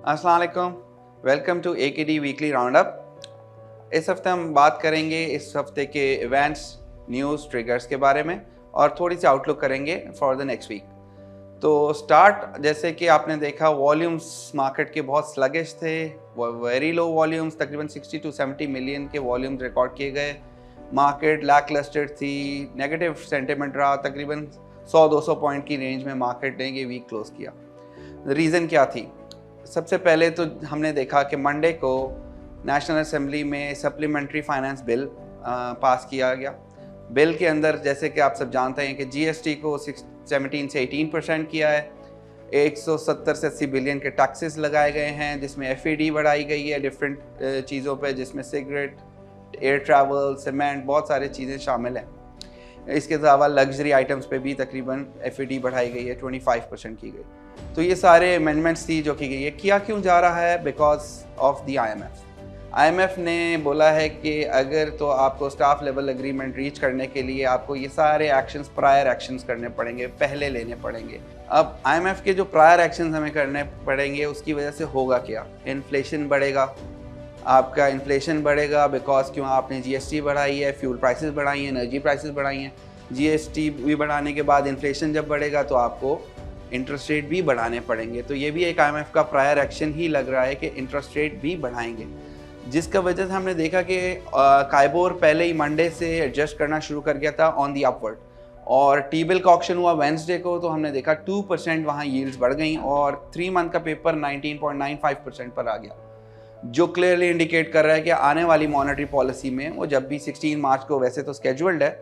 अस्सलाम वालेकुम, welcome to AKD weekly round up. इस हफ्ते हम बात करेंगे इस हफ्ते के इवेंट्स, न्यूज़, ट्रिगर्स के बारे में और थोड़ी सी आउटलुक करेंगे फॉर द नेक्स्ट वीक। तो स्टार्ट जैसे कि आपने देखा, वॉल्यूम्स मार्केट के बहुत स्लगिश थे, वेरी लो वॉल्यूम्स, तकरीबन 60 to 70 मिलियन के वॉल्यूम्स रिकॉर्ड किए गए। मार्केट लैकलस्टर थी, नेगेटिव सेंटिमेंट रहा, तकरीबन 100-200 पॉइंट की रेंज में मार्केट ने ये वीक क्लोज किया। रीज़न क्या थी? सबसे पहले तो हमने देखा कि मंडे को नेशनल असेंबली में सप्लीमेंट्री फाइनेंस बिल पास किया गया। बिल के अंदर जैसे कि आप सब जानते हैं कि GST को 17 से 18% किया है, 170 से 80 बिलियन के टैक्सेस लगाए गए हैं, जिसमें FAD बढ़ाई गई है डिफरेंट चीज़ों पे, जिसमें सिगरेट, एयर ट्रैवल, सीमेंट, बहुत सारी चीज़ें शामिल हैं। इसके अलावा लग्जरी आइटम्स पे भी तकरीबन FAD बढ़ाई गई है, 25% की गई। तो ये सारे अमेंडमेंट्स थी जो की गई है। किया क्यों जा रहा है? बिकॉज ऑफ द IMF ने बोला है कि अगर तो आपको स्टाफ लेवल एग्रीमेंट रीच करने के लिए आपको ये सारे एक्शंस, प्रायर एक्शंस करने पड़ेंगे, पहले लेने पड़ेंगे। अब IMF के जो प्रायर एक्शंस हमें करने पड़ेंगे, उसकी वजह से होगा क्या? इन्फ्लेशन बढ़ेगा, आपका इन्फ्लेशन बढ़ेगा बिकॉज क्यों आपने GST बढ़ाई है, फ्यूल प्राइसेस बढ़ाई हैं, एनर्जी प्राइसेस बढ़ाई हैं। GST भी बढ़ाने के बाद इन्फ्लेशन जब बढ़ेगा तो आपको इंटरेस्ट रेट भी बढ़ाने पड़ेंगे। तो ये भी एक IMF का प्रायर एक्शन ही लग रहा है कि इंटरेस्ट रेट भी बढ़ाएंगे, जिसका वजह से हमने देखा कि काइबोर पहले ही मंडे से एडजस्ट करना शुरू कर गया था ऑन दी अपवर्ड, और टी-बिल का ऑक्शन हुआ वेंसडे को, तो हमने देखा 2% वहाँ यील्ड्स बढ़ गई और 3 मंथ का पेपर 19.95% पर आ गया, जो क्लियरली इंडिकेट कर रहा है कि आने वाली मॉनेटरी पॉलिसी में वो जब भी 16 मार्च को, वैसे तो स्केड्यूल्ड है,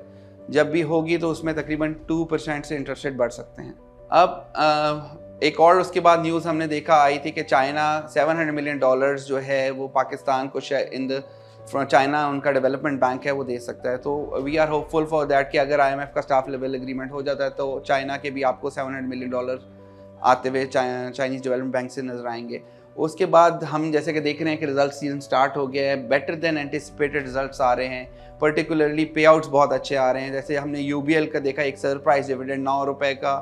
जब भी होगी तो उसमें तकरीबन 2% से इंटरेस्ट रेट बढ़ सकते हैं। अब एक और उसके बाद न्यूज़ हमने देखा आई थी कि चाइना $700 मिलियन जो है वो पाकिस्तान को इन द चाइना, उनका डेवलपमेंट बैंक है, वो दे सकता है। तो we are hopeful for that कि अगर IMF का स्टाफ लेवल एग्रीमेंट हो जाता है तो चाइना के भी आपको $700 मिलियन आते हुए चाइनीज़ डेवलपमेंट बैंक से नजर आएंगे। उसके बाद हम जैसे कि देख रहे हैं कि रिजल्ट सीजन स्टार्ट हो गया है, बेटर देन एंटिसिपेटेड रिजल्ट्स आ रहे हैं, पर्टिकुलरली पे आउट्स बहुत अच्छे आ रहे हैं। जैसे हमने UBL का देखा, एक सरप्राइज डिविडेंड ₹9 का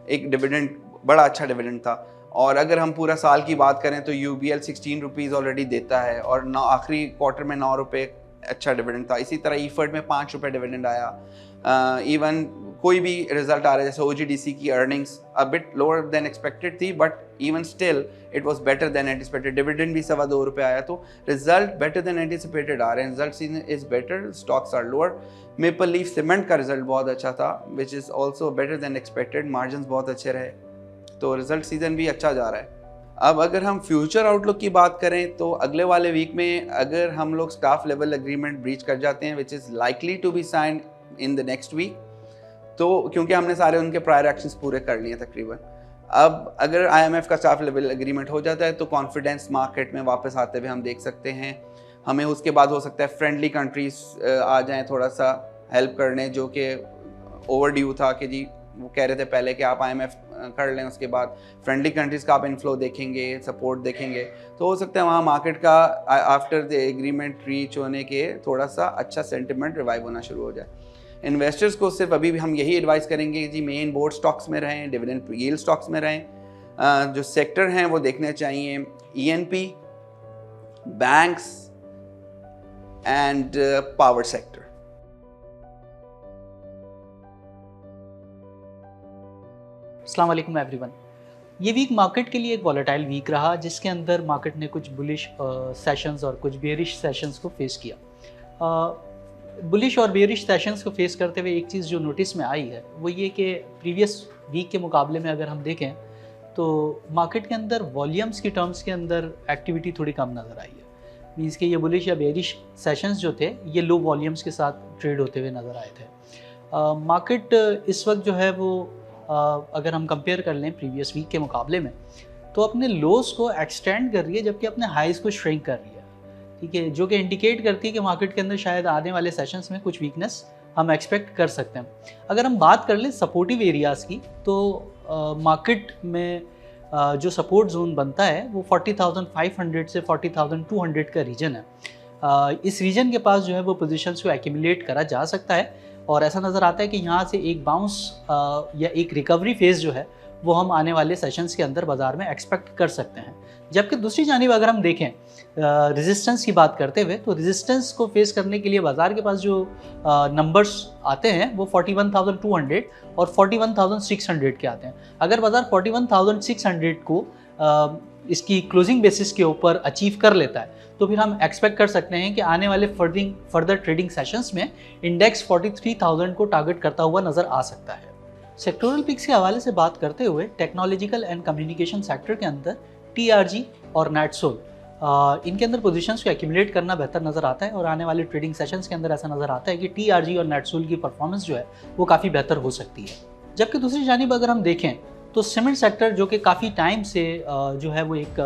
एक डिविडेंड, बड़ा अच्छा डिविडेंड था। और अगर हम पूरा साल की बात करें तो UBL 16 रुपीज़ ऑलरेडी देता है और आखिरी क्वार्टर में ₹9 अच्छा डिविडेंड था। इसी तरह ईफर्ड में ₹5 डिविडेंड आया। इवन कोई भी रिजल्ट आ रहा है, जैसे OGDC की earnings a bit lower than expected थी, but even still it was better than anticipated. Dividend भी ₹2.25 आया, तो रिजल्ट बेटर देन एंटिसिपेटेड आ रहे हैं। Result season is better, stocks are lower. Maple Leaf Cement का रिजल्ट बहुत अच्छा था, which is also better than expected, margins बहुत अच्छे रहे, तो रिजल्ट सीजन भी अच्छा जा रहा है। अब अगर हम फ्यूचर आउटलुक की बात करें तो अगले वाले वीक में अगर हम लोग स्टाफ लेवल एग्रीमेंट ब्रीच कर जाते हैं, which is likely to be signed in the next week, तो क्योंकि हमने सारे उनके प्रायर एक्शंस पूरे कर लिए तकरीबन, अब अगर IMF का स्टाफ लेवल एग्रीमेंट हो जाता है तो कॉन्फिडेंस मार्केट में वापस आते हुए हम देख सकते हैं। हमें उसके बाद हो सकता है फ्रेंडली कंट्रीज आ जाएं थोड़ा सा हेल्प करने, जो कि ओवर ड्यू था कि जी वो कह रहे थे पहले कि आप IMF कर लें, उसके बाद फ्रेंडली कंट्रीज़ का आप इनफ्लो देखेंगे, सपोर्ट देखेंगे, तो हो सकता है वहाँ मार्केट का आफ्टर द एग्रीमेंट रीच होने के थोड़ा सा अच्छा सेंटिमेंट रिवाइव होना शुरू हो जाए। इन्वेस्टर्स को सिर्फ अभी भी हम यही एडवाइस करेंगे कि जी मेन बोर्ड स्टॉक्स में रहें, डिविडेंड यील्ड स्टॉक्स में रहें। जो सेक्टर हैं वो देखने चाहिए ENP, banks and power sector. अस्सलाम वालेकुम एवरीवन। ये वीक मार्केट के लिए एक वॉलेटाइल वीक रहा, जिसके अंदर मार्केट ने कुछ बुलिश सेशंस और कुछ बेयरिश सेशंस को फेस किया। बुलिश और बेयरिश सेशंस को फेस करते हुए एक चीज़ जो नोटिस में आई है वो ये कि प्रीवियस वीक के मुकाबले में अगर हम देखें तो मार्केट के अंदर वॉल्यूम्स की टर्म्स के अंदर एक्टिविटी थोड़ी कम नज़र आई है। मीन्स कि ये बुलिश या बेयरिश सेशंस जो थे ये लो वॉल्यूम्स के साथ ट्रेड होते हुए नज़र आए थे। मार्केट इस वक्त जो है वो अगर हम कंपेयर कर लें प्रीवियस वीक के मुकाबले में, तो अपने लोस को एक्सटेंड कर रही है जबकि अपने हाइज़ को श्रिंक कर रही है। ठीक है, जो कि इंडिकेट करती है कि मार्केट के अंदर शायद आने वाले सेशंस में कुछ वीकनेस हम एक्सपेक्ट कर सकते हैं। अगर हम बात कर लें सपोर्टिव एरियाज़ की, तो मार्केट में जो सपोर्ट जोन बनता है वो 40,500 से 40,200 का रीजन है। इस रीजन के पास जो है वो पोजीशंस को एक्यूमुलेट करा जा सकता है और ऐसा नज़र आता है कि यहाँ से एक बाउंस या एक रिकवरी फेज़ जो है वो हम आने वाले सेशंस के अंदर बाज़ार में एक्सपेक्ट कर सकते हैं। जबकि दूसरी जानिब अगर हम देखें रेजिस्टेंस की बात करते हुए, तो रेजिस्टेंस को फेस करने के लिए बाज़ार के पास जो नंबर्स आते हैं वो 41,200 और 41,600 के आते हैं। अगर बाज़ार 41,600 को इसकी क्लोजिंग बेसिस के ऊपर अचीव कर लेता है तो फिर हम एक्सपेक्ट कर सकते हैं कि आने वाले फर्दर ट्रेडिंग सेशंस में इंडेक्स 43,000 को टारगेट करता हुआ नज़र आ सकता है। सेक्टोरल पिक्स के हवाले से बात करते हुए टेक्नोलॉजिकल एंड कम्युनिकेशन सेक्टर के अंदर TRG और नेटसोल इनके अंदर पोजीशंस को एक्यूमुलेट करना बेहतर नज़र आता है और आने वाले ट्रेडिंग सेशंस के अंदर ऐसा नज़र आता है कि TRG और नेटसोल की परफॉर्मेंस जो है वो काफ़ी बेहतर हो सकती है। जबकि दूसरी जानिब अगर हम देखें तो सीमेंट सेक्टर जो कि काफ़ी टाइम से जो है वो एक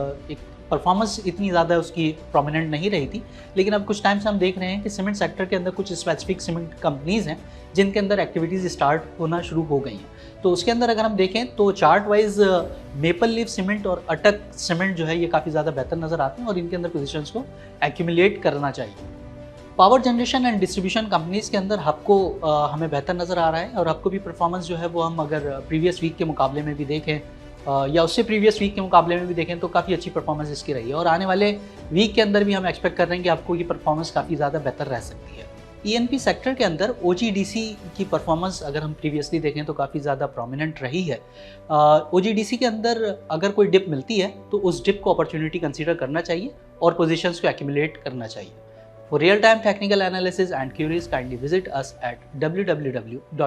परफॉर्मेंस इतनी ज़्यादा उसकी प्रोमिनेंट नहीं रही थी, लेकिन अब कुछ टाइम से हम देख रहे हैं कि सीमेंट सेक्टर के अंदर कुछ स्पेसिफिक सीमेंट कंपनीज़ हैं जिनके अंदर एक्टिविटीज़ स्टार्ट होना शुरू हो गई हैं। तो उसके अंदर अगर हम देखें तो chart wise maple Leaf cement और अटक सीमेंट जो है ये काफ़ी ज़्यादा बेहतर नज़र आते हैं और इनके अंदर पोजीशंस को एक्यूमुलेट करना चाहिए। Power generation and distribution companies के अंदर हबको हमें बेहतर नज़र आ रहा है और हबको भी परफॉर्मेंस जो है वो हम अगर प्रीवियस वीक के मुकाबले में भी देखें या उससे प्रीवियस वीक के मुकाबले में भी देखें तो काफ़ी अच्छी परफॉर्मेंस इसकी रही है और आने वाले वीक के अंदर भी हम एक्सपेक्ट कर रहे हैं कि आपको ये परफॉर्मेंस काफ़ी ज़्यादा बेहतर रह सकती है। ENP सेक्टर के अंदर OGDC की परफॉर्मेंस अगर हम प्रीवियसली देखें तो काफ़ी ज़्यादा प्रोमिनेंट रही है। OGDC के अंदर अगर कोई डिप मिलती है तो उस डिप को अपॉर्चुनिटी कंसीडर करना चाहिए और पोजीशंस को एक्यूमुलेट करना चाहिए। For real-time technical analysis and queries, kindly visit us at www.akdsl.com.